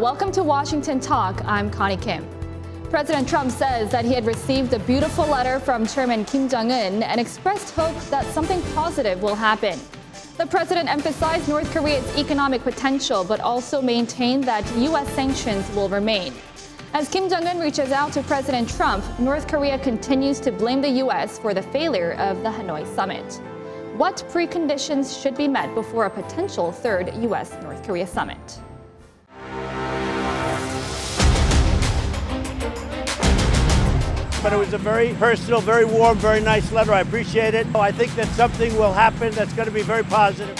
welcome to Washington Talk. I'm Connie Kim. President Trump says that he had received a beautiful letter from Chairman Kim Jong-un and expressed hope that something positive will happen. The president emphasized North Korea's economic potential, but also maintained that U.S. sanctions will remain. As Kim Jong-un reaches out to President Trump, North Korea continues to blame the U.S. for the failure of the Hanoi summit. What preconditions should be met before a potential third U.S.-North Korea summit? But it was a very personal, very warm, very nice letter. I appreciate it. I think that something will happen that's going to be very positive.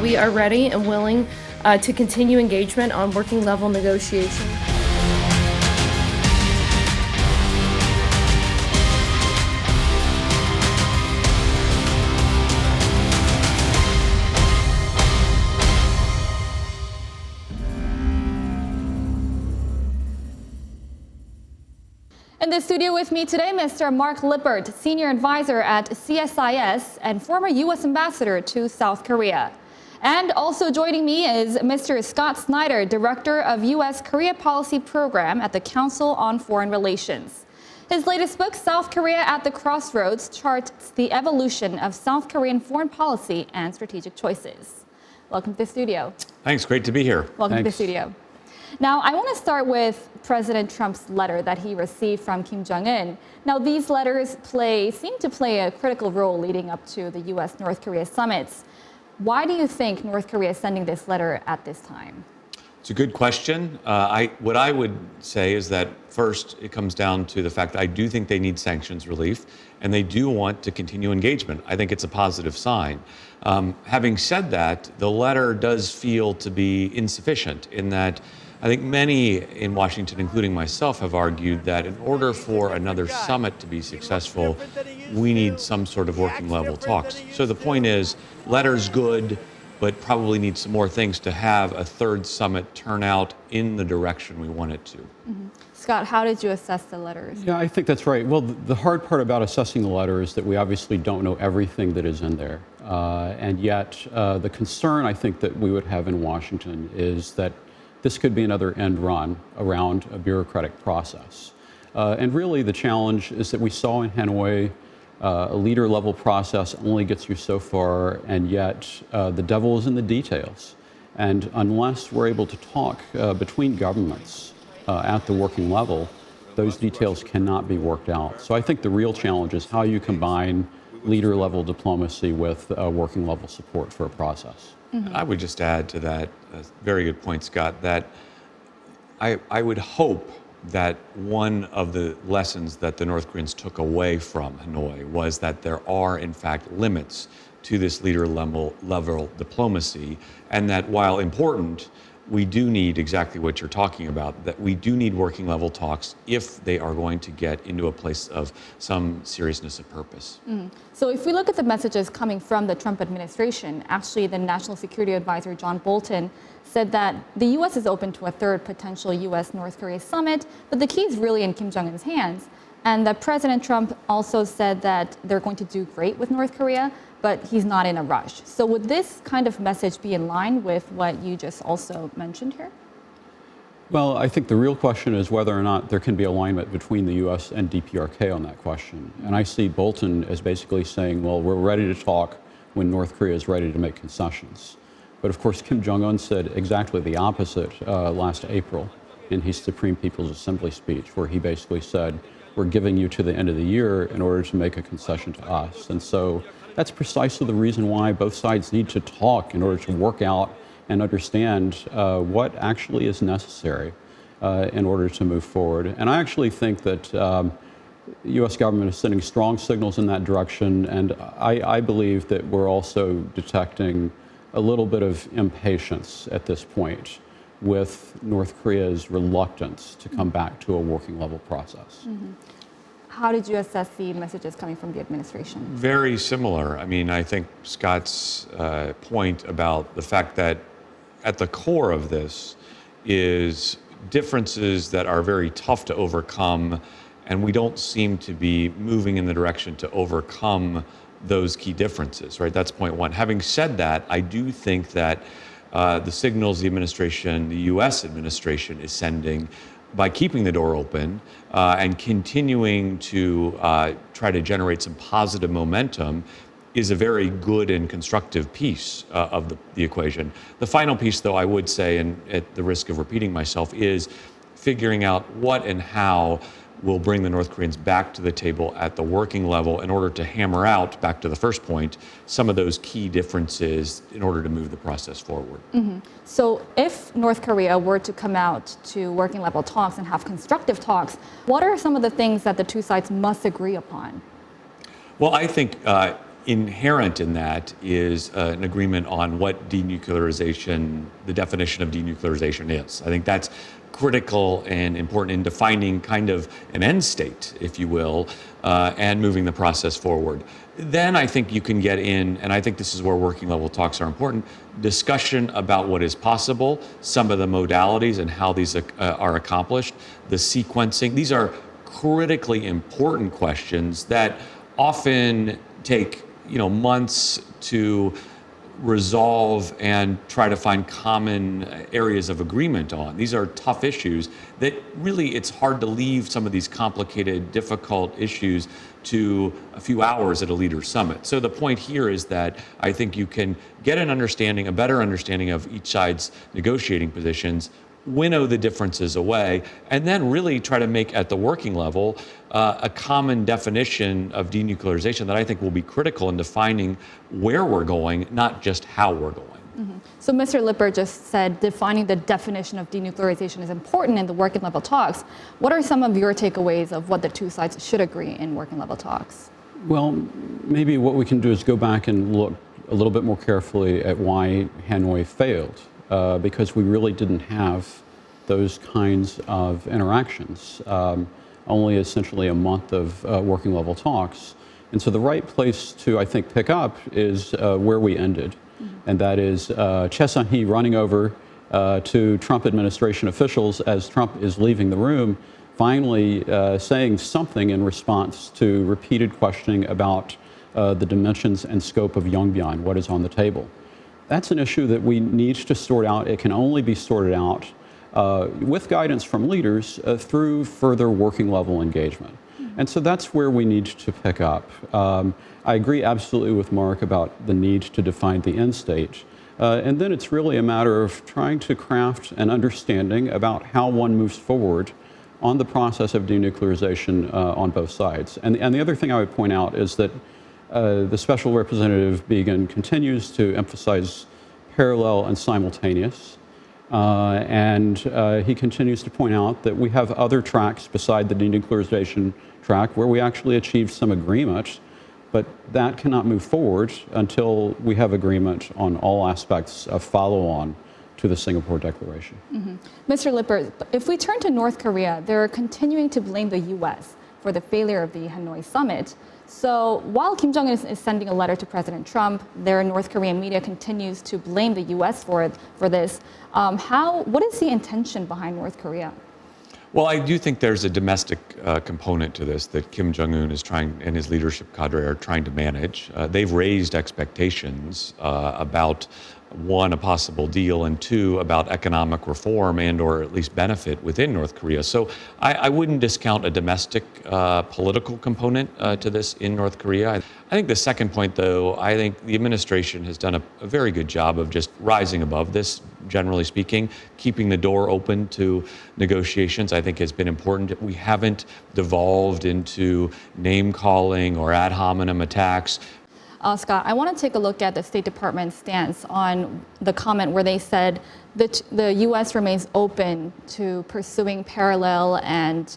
We are ready and willing to continue engagement on working level negotiation. In the studio with me today, Mr. Mark Lippert, Senior Advisor at CSIS and former U.S. Ambassador to South Korea. And also joining me is Mr. Scott Snyder, Director of U.S. Korea Policy Program at the Council on Foreign Relations. His latest book, South Korea at the Crossroads, charts the evolution of South Korean foreign policy and strategic choices. Welcome to the studio. Thanks, great to be here. Welcome to the studio. Now, I want to start with President Trump's letter that he received from Kim Jong-un. Now, these letters seem to play a critical role leading up to the U.S.-North Korea summits. Why do you think North Korea is sending this letter at this time? It's a good question. What I would say is that first, it comes down to the fact that I do think they need sanctions relief, and they do want to continue engagement. I think it's a positive sign. Having said that, the letter does feel to be insufficient in that I think many in Washington, including myself, have argued that in order for another summit to be successful, we need some sort of working level talks. So the point is, letter's good, but probably need some more things to have a third summit turn out in the direction we want it to. Mm-hmm. Scott, how did you assess the letters? Yeah, I think that's right. Well, the hard part about assessing the letter is that we obviously don't know everything that is in there. And yet, the concern I think that we would have in Washington is that this could be another end run around a bureaucratic process. And really the challenge is that we saw in Hanoi, a leader level process only gets you so far, and yet the devil is in the details. And unless we're able to talk between governments at the working level, those details cannot be worked out. So I think the real challenge is how you combine leader level diplomacy with working level support for a process. Mm-hmm. I would just add to that, very good point, Scott, that I would hope that one of the lessons that the North Koreans took away from Hanoi was that there are, in fact, limits to this leader level diplomacy, and that while important, we do need exactly what you're talking about, that we do need working level talks if they are going to get into a place of some seriousness of purpose. Mm. So if we look at the messages coming from the Trump administration, actually the National Security Advisor John Bolton said that the U.S. is open to a third potential U.S.-North Korea summit, but the key is really in Kim Jong-un's hands. And that President Trump also said that they're going to do great with North Korea, but he's not in a rush. So would this kind of message be in line with what you just also mentioned here? Well, I think the real question is whether or not there can be alignment between the U.S. and DPRK on that question. And I see Bolton as basically saying, well, we're ready to talk when North Korea is ready to make concessions. But of course, Kim Jong-un said exactly the opposite last April in his Supreme People's Assembly speech, where he basically said, we're giving you to the end of the year in order to make a concession to us. And so that's precisely the reason why both sides need to talk in order to work out and understand what actually is necessary in order to move forward. And I actually think that the U.S. government is sending strong signals in that direction, and I believe that we're also detecting a little bit of impatience at this point with North Korea's reluctance to come back to a working level process. Mm-hmm. How did you assess the messages coming from the administration? Very similar. I mean, I think Scott's point about the fact that at the core of this is differences that are very tough to overcome, and we don't seem to be moving in the direction to overcome those key differences, right? That's point one. Having said that, I do think that the signals the administration, the U.S. administration, is sending by keeping the door open and continuing to try to generate some positive momentum is a very good and constructive piece of the equation. The final piece, though, I would say, and at the risk of repeating myself, is figuring out what and how will bring the North Koreans back to the table at the working level in order to hammer out, back to the first point, some of those key differences in order to move the process forward. Mm-hmm. So if North Korea were to come out to working level talks and have constructive talks, what are some of the things that the two sides must agree upon? Well, I think inherent in that is an agreement on what denuclearization, the definition of denuclearization is. I think that's critical and important in defining kind of an end state, if you will, and moving the process forward. Then I think you can get in, and I think this is where working level talks are important, discussion about what is possible, some of the modalities and how these are accomplished, the sequencing. These are critically important questions that often take months to resolve and try to find common areas of agreement on. These are tough issues that really it's hard to leave some of these complicated, difficult issues to a few hours at a leaders' summit. So the point here is that I think you can get an understanding, a better understanding of each side's negotiating positions, winnow the differences away, and then really try to make at the working level a common definition of denuclearization that I think will be critical in defining where we're going, not just how we're going. Mm-hmm. So Mr. Lippert just said defining the definition of denuclearization is important in the working level talks. What are some of your takeaways of what the two sides should agree in working level talks? Well, maybe what we can do is go back and look a little bit more carefully at why Hanoi failed. Because we really didn't have those kinds of interactions, only essentially a month of working level talks. And so the right place to, I think, pick up is where we ended. Mm-hmm. And that is Choi Sun-hee running over to Trump administration officials as Trump is leaving the room, finally saying something in response to repeated questioning about the dimensions and scope of Yongbyon, what is on the table. That's an issue that we need to sort out. It can only be sorted out with guidance from leaders through further working level engagement. And so that's where we need to pick up. I agree absolutely with Mark about the need to define the end state. And then it's really a matter of trying to craft an understanding about how one moves forward on the process of denuclearization on both sides. And the other thing I would point out is that the Special Representative Began continues to emphasize parallel and simultaneous. And he continues to point out that we have other tracks beside the denuclearization track where we actually achieved some agreement, but that cannot move forward until we have agreement on all aspects of follow-on to the Singapore Declaration. Mm-hmm. Mr. Lippert, if we turn to North Korea, they're continuing to blame the U.S. for the failure of the Hanoi summit. So while Kim Jong-un is sending a letter to President Trump, their North Korean media continues to blame the U.S. for this. What is the intention behind North Korea? Well, I do think there's a domestic component to this that Kim Jong-un is trying, and his leadership cadre are trying to manage. They've raised expectations about, one, a possible deal, and two, about economic reform and or at least benefit within North Korea. So I wouldn't discount a domestic political component to this in North Korea. I think the second point, though, I think the administration has done a very good job of just rising above this, generally speaking. Keeping the door open to negotiations, I think, has been important. We haven't devolved into name-calling or ad hominem attacks. Scott, I want to take a look at the State Department's stance on the comment where they said that the U.S. remains open to pursuing parallel and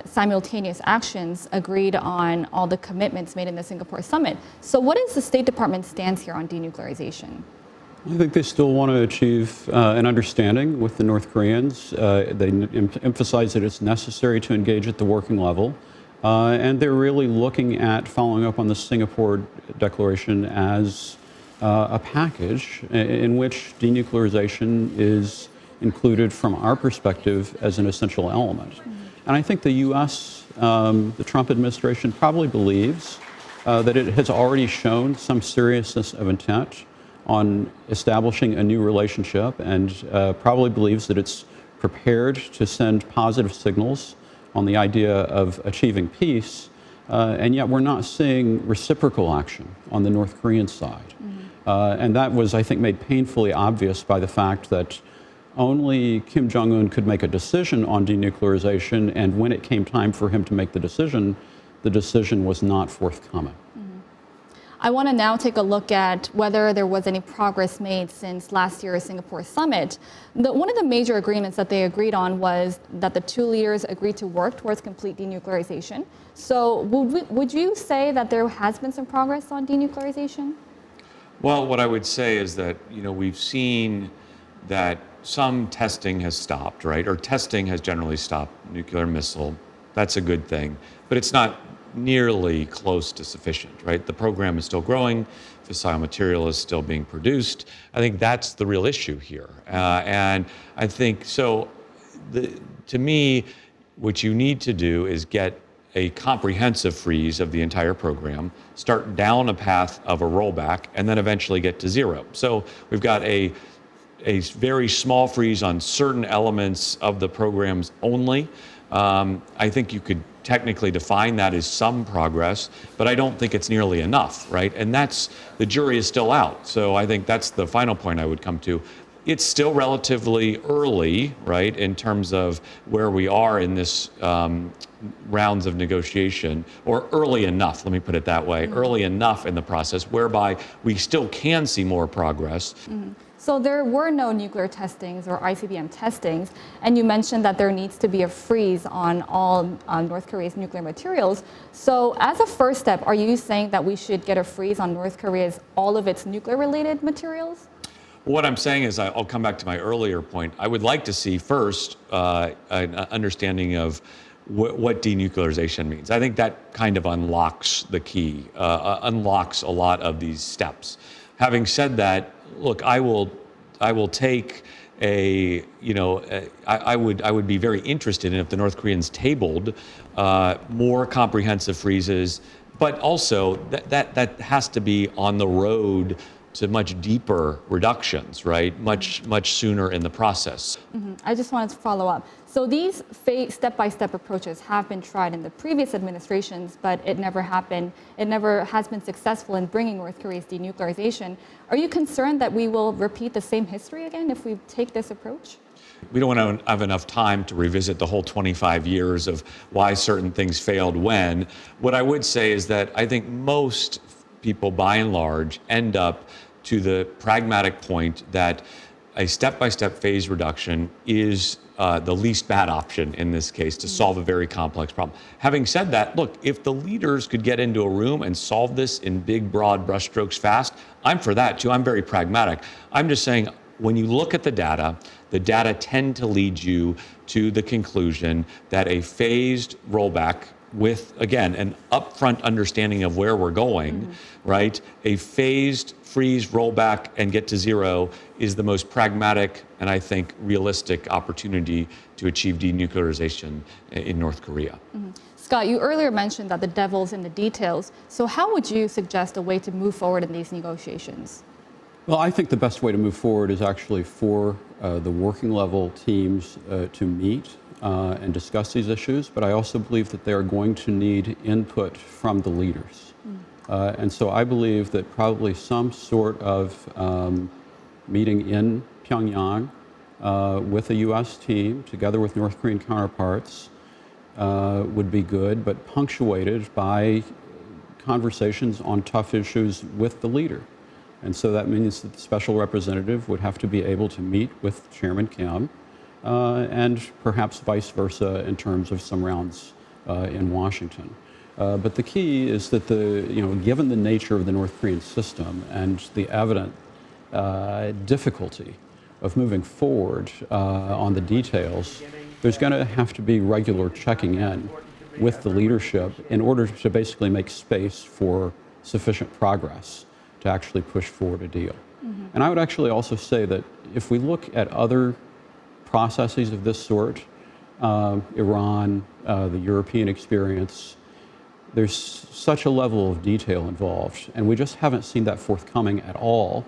simultaneous actions agreed on all the commitments made in the Singapore summit. So what is the State Department's stance here on denuclearization? I think they still want to achieve an understanding with the North Koreans. They emphasize that it's necessary to engage at the working level. And they're really looking at following up on the Singapore Declaration as a package in which denuclearization is included from our perspective as an essential element. And I think the U.S., the Trump administration probably believes that it has already shown some seriousness of intent on establishing a new relationship and probably believes that it's prepared to send positive signals on the idea of achieving peace, and yet we're not seeing reciprocal action on the North Korean side. And that was, I think, made painfully obvious by the fact that only Kim Jong-un could make a decision on denuclearization, and when it came time for him to make the decision was not forthcoming. I want to now take a look at whether there was any progress made since last year's Singapore summit. One of the major agreements that they agreed on was that the two leaders agreed to work towards complete denuclearization. So would you say that there has been some progress on denuclearization? Well, what I would say is that, we've seen that some testing has stopped, right? Or testing has generally stopped nuclear missile. That's a good thing. But it's not nearly close to sufficient, right? The program is still growing. Fissile material is still being produced. I think that's the real issue here. And I think, to me, what you need to do is get a comprehensive freeze of the entire program, start down a path of a rollback, and then eventually get to zero. So we've got a very small freeze on certain elements of the programs only. I think you could technically define that as some progress, but I don't think it's nearly enough, right? And the jury is still out. So I think that's the final point I would come to. It's still relatively early, right, in terms of where we are in this rounds of negotiation, or early enough, let me put it that way, early enough in the process whereby we still can see more progress. So there were no nuclear testings or ICBM testings, and you mentioned that there needs to be a freeze on all North Korea's nuclear materials. So as a first step, are you saying that we should get a freeze on North Korea's all of its nuclear-related materials? What I'm saying is, I'll come back to my earlier point. I would like to see first an understanding of what denuclearization means. I think that kind of unlocks the key, unlocks a lot of these steps. Having said that, look, I will take I would be very interested in if the North Koreans tabled more comprehensive freezes, but also that has to be on the road to much deeper reductions, right? Much sooner in the process. I just wanted to follow up. So these step-by-step approaches have been tried in the previous administrations, but it never happened. It never has been successful in bringing North Korea's denuclearization. Are you concerned that we will repeat the same history again if we take this approach? We don't want to have enough time to revisit the whole 25 years of why certain things failed when. What I would say is that I think most people, by and large, end up to the pragmatic point that a step-by-step phase reduction is the least bad option in this case to solve a very complex problem. Having said that, look, if the leaders could get into a room and solve this in big, broad brushstrokes fast, I'm for that too. I'm very pragmatic. I'm just saying, when you look at the data tend to lead you to the conclusion that a phased rollback with, again, an upfront understanding of where we're going, right? A phased freeze, rollback, and get to zero is the most pragmatic and I think realistic opportunity to achieve denuclearization in North Korea. Scott, you earlier mentioned that the devil's in the details. So how would you suggest a way to move forward in these negotiations? Well, I think the best way to move forward is actually for the working level teams to meet and discuss these issues, but I also believe that they are going to need input from the leaders. And so I believe that probably some sort of meeting in Pyongyang with a U.S. team, together with North Korean counterparts, would be good, but punctuated by conversations on tough issues with the leader. And so that means that the special representative would have to be able to meet with Chairman Kim, and perhaps vice versa in terms of some rounds in Washington. But the key is that given the nature of the North Korean system and the evident difficulty of moving forward on the details, there's going to have to be regular checking in with the leadership in order to basically make space for sufficient progress. to actually push forward a deal. And I would actually also say that if we look at other processes of this sort, Iran, the European experience, there's such a level of detail involved, and we just haven't seen that forthcoming at all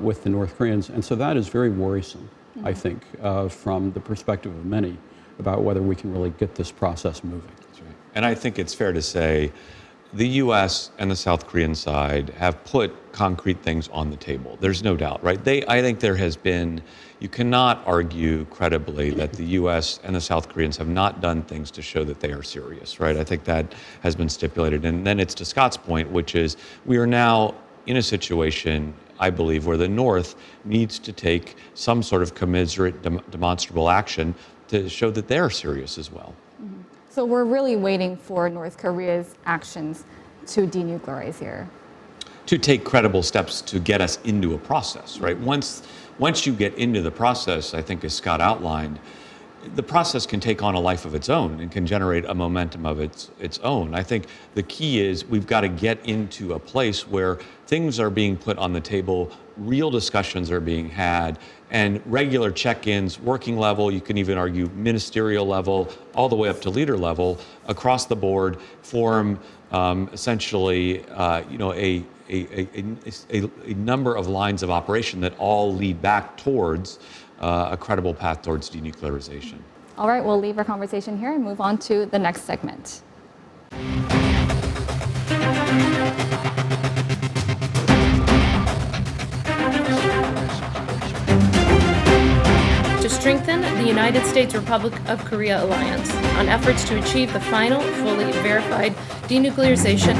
with the North Koreans. And so that is very worrisome, I think, from the perspective of many about whether we can really get this process moving. That's right. And I think it's fair to say the U.S. and the South Korean side have put concrete things on the table. There's no doubt, right? I think there has been, you cannot argue credibly that the U.S. and the South Koreans have not done things to show that they are serious, right? I think that has been stipulated. And then it's to Scott's point, which is we are now in a situation, I believe, where the North needs to take some sort of commiserate, demonstrable action to show that they're serious as well. So we're really waiting for North Korea's actions to denuclearize here. To take credible steps to get us into a process, right? Once you get into the process, I think as Scott outlined, the process can take on a life of its own and can generate a momentum of its own. I think the key is we've got to get into a place where things are being put on the table, real discussions are being had, and regular check-ins, working level, you can even argue ministerial level, all the way up to leader level, across the board, form essentially a number of lines of operation that all lead back towards a credible path towards denuclearization. All right, we'll leave our conversation here and move on to the next segment. To strengthen the United States Republic of Korea alliance on efforts to achieve the final, fully verified denuclearization.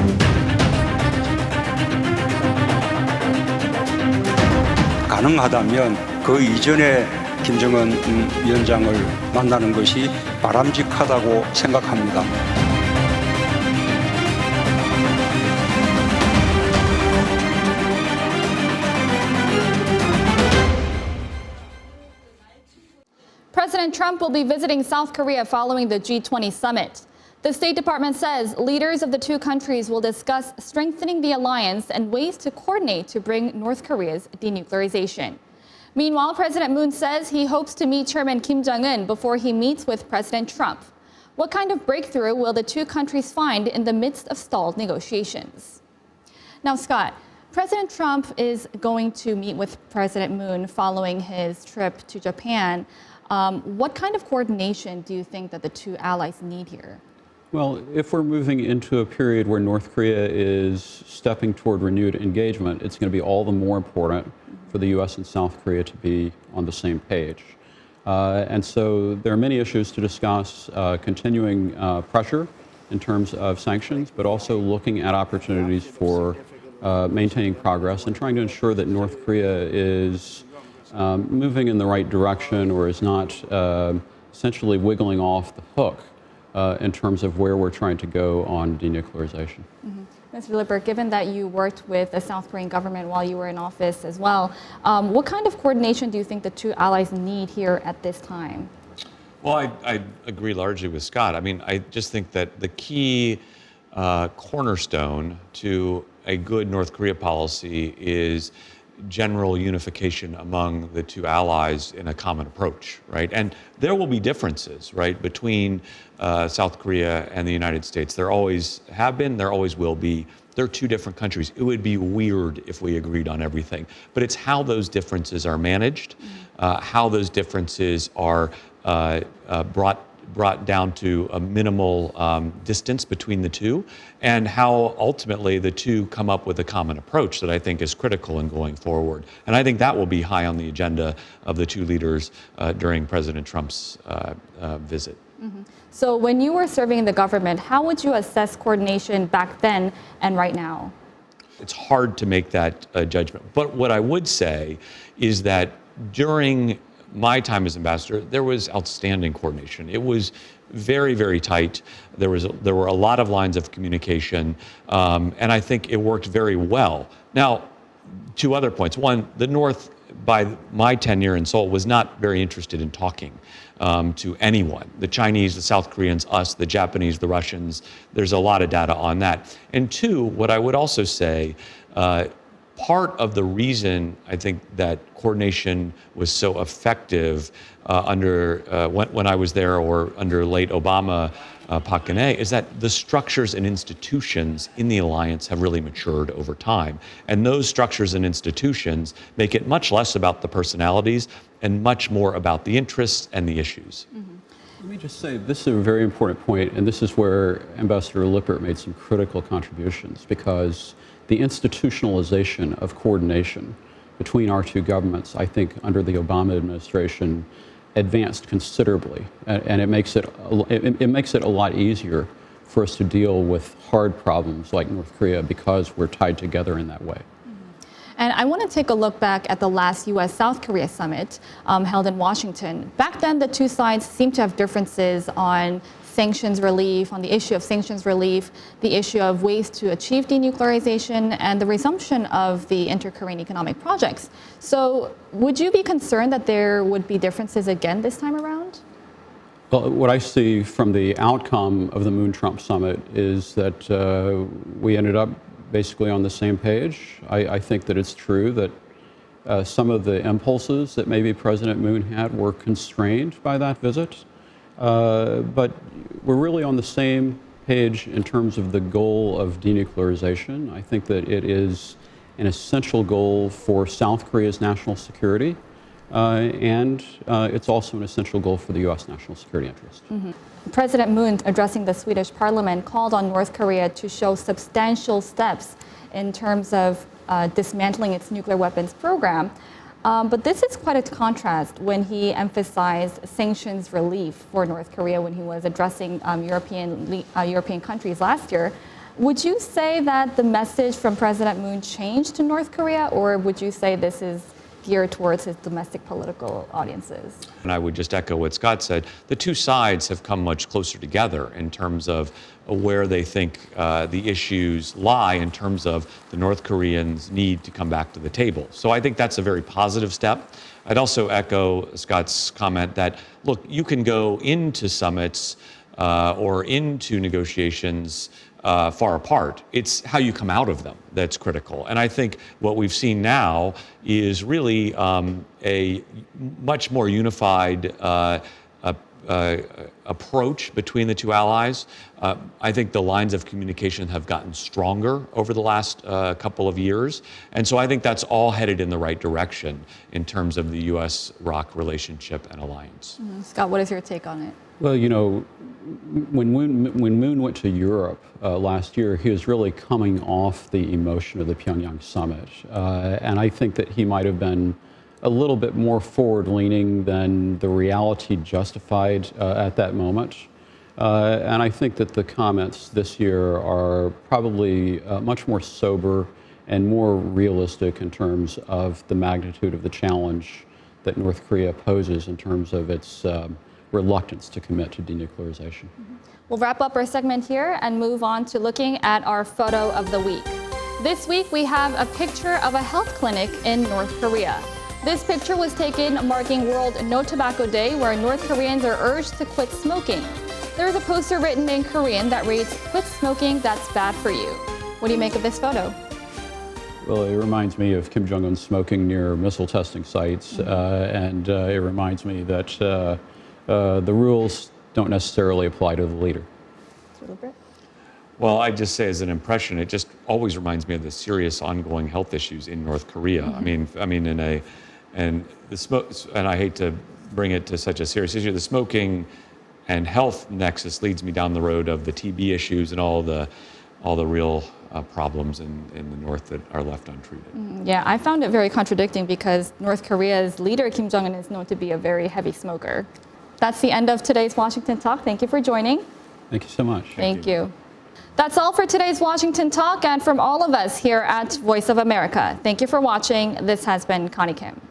가능하다면 그 이전에 김정은 위원장을 만나는 것이 바람직하다고 생각합니다. President Trump will be visiting South Korea following the G20 summit. The State Department says leaders of the two countries will discuss strengthening the alliance and ways to coordinate to bring North Korea's denuclearization. Meanwhile, President Moon says he hopes to meet Chairman Kim Jong-un before he meets with President Trump. What kind of breakthrough will the two countries find in the midst of stalled negotiations? Now, Scott, President Trump is going to meet with President Moon following his trip to Japan. What kind of coordination do you think that the two allies need here? Well, if we're moving into a period where North Korea is stepping toward renewed engagement, it's going to be all the more important for the U.S. and South Korea to be on the same page. And so there are many issues to discuss, continuing pressure in terms of sanctions, but also looking at opportunities for maintaining progress and trying to ensure that North Korea is moving in the right direction or is not essentially wiggling off the hook in terms of where we're trying to go on denuclearization. Mr. Lippert, given that you worked with the South Korean government while you were in office as well, what kind of coordination do you think the two allies need here at this time? Well, I agree largely with Scott. I mean, I just think that the key cornerstone to a good North Korea policy is general unification among the two allies in a common approach, right? And there will be differences, right, between South Korea and the United States. There always have been, there always will be. They're two different countries. It would be weird if we agreed on everything. But it's how those differences are managed, how those differences are brought down to a minimal distance between the two, and how ultimately the two come up with a common approach that I think is critical in going forward. And I think that will be high on the agenda of the two leaders during President Trump's visit. So when you were serving in the government, how would you assess coordination back then and right now? It's hard to make that judgment. But what I would say is that during my time as ambassador, there was outstanding coordination. It was very, very tight. There were a lot of lines of communication, and I think it worked very well. Now, two other points. One, the North, by my tenure in Seoul, was not very interested in talking to anyone. The Chinese, the South Koreans, us, the Japanese, the Russians, there's a lot of data on that. And two, what I would also say, part of the reason I think that coordination was so effective when I was there or under late Obama, Park Geun-hye, is that the structures and institutions in the alliance have really matured over time. And those structures and institutions make it much less about the personalities and much more about the interests and the issues. Mm-hmm. Let me just say, this is a very important point, and this is where Ambassador Lippert made some critical contributions, because the institutionalization of coordination between our two governments, I think, under the Obama administration, advanced considerably, and it makes it a lot easier for us to deal with hard problems like North Korea because we're tied together in that way. And I want to take a look back at the last U.S.-South Korea summit held in Washington. Back then, the two sides seemed to have differences on sanctions relief, on the issue of sanctions relief, the issue of ways to achieve denuclearization, and the resumption of the inter-Korean economic projects. So would you be concerned that there would be differences again this time around? Well, what I see from the outcome of the Moon-Trump summit is that we ended up basically on the same page. I think that it's true that some of the impulses that maybe President Moon had were constrained by that visit. But we're really on the same page in terms of the goal of denuclearization. I think that it is an essential goal for South Korea's national security, and it's also an essential goal for the U.S. national security interest. Mm-hmm. President Moon, addressing the Swedish parliament, called on North Korea to show substantial steps in terms of dismantling its nuclear weapons program. But this is quite a contrast when he emphasized sanctions relief for North Korea when he was addressing European countries last year. Would you say that the message from President Moon changed to North Korea, or would you say this is geared towards his domestic political audiences? And I would just echo what Scott said. The two sides have come much closer together in terms of where they think the issues lie in terms of the North Koreans' need to come back to the table. So I think that's a very positive step. I'd also echo Scott's comment that, look, you can go into summits or into negotiations far apart. It's how you come out of them that's critical. And I think what we've seen now is really a much more unified approach between the two allies. I think the lines of communication have gotten stronger over the last couple of years. And so I think that's all headed in the right direction in terms of the U.S.-ROC relationship and alliance. Mm-hmm. Scott, what is your take on it? Well, you know, when Moon went to Europe last year, he was really coming off the emotion of the Pyongyang summit. And I think that he might have been a little bit more forward-leaning than the reality justified at that moment. And I think that the comments this year are probably much more sober and more realistic in terms of the magnitude of the challenge that North Korea poses in terms of its reluctance to commit to denuclearization. Mm-hmm. We'll wrap up our segment here and move on to looking at our photo of the week. This week, we have a picture of a health clinic in North Korea. This picture was taken marking World No Tobacco Day, where North Koreans are urged to quit smoking. There is a poster written in Korean that reads, "Quit smoking, that's bad for you." What do you make of this photo? Well, it reminds me of Kim Jong-un smoking near missile testing sites, and it reminds me that the rules don't necessarily apply to the leader. Well, I just say as an impression, it just always reminds me of the serious ongoing health issues in North Korea. Mm-hmm. I mean, and I hate to bring it to such a serious issue. The smoking and health nexus leads me down the road of the TB issues and all the real problems in the North that are left untreated. Yeah, I found it very contradicting because North Korea's leader, Kim Jong-un, is known to be a very heavy smoker. That's the end of today's Washington Talk. Thank you for joining. Thank you so much. Thank you. That's all for today's Washington Talk, and from all of us here at Voice of America. Thank you for watching. This has been Connie Kim.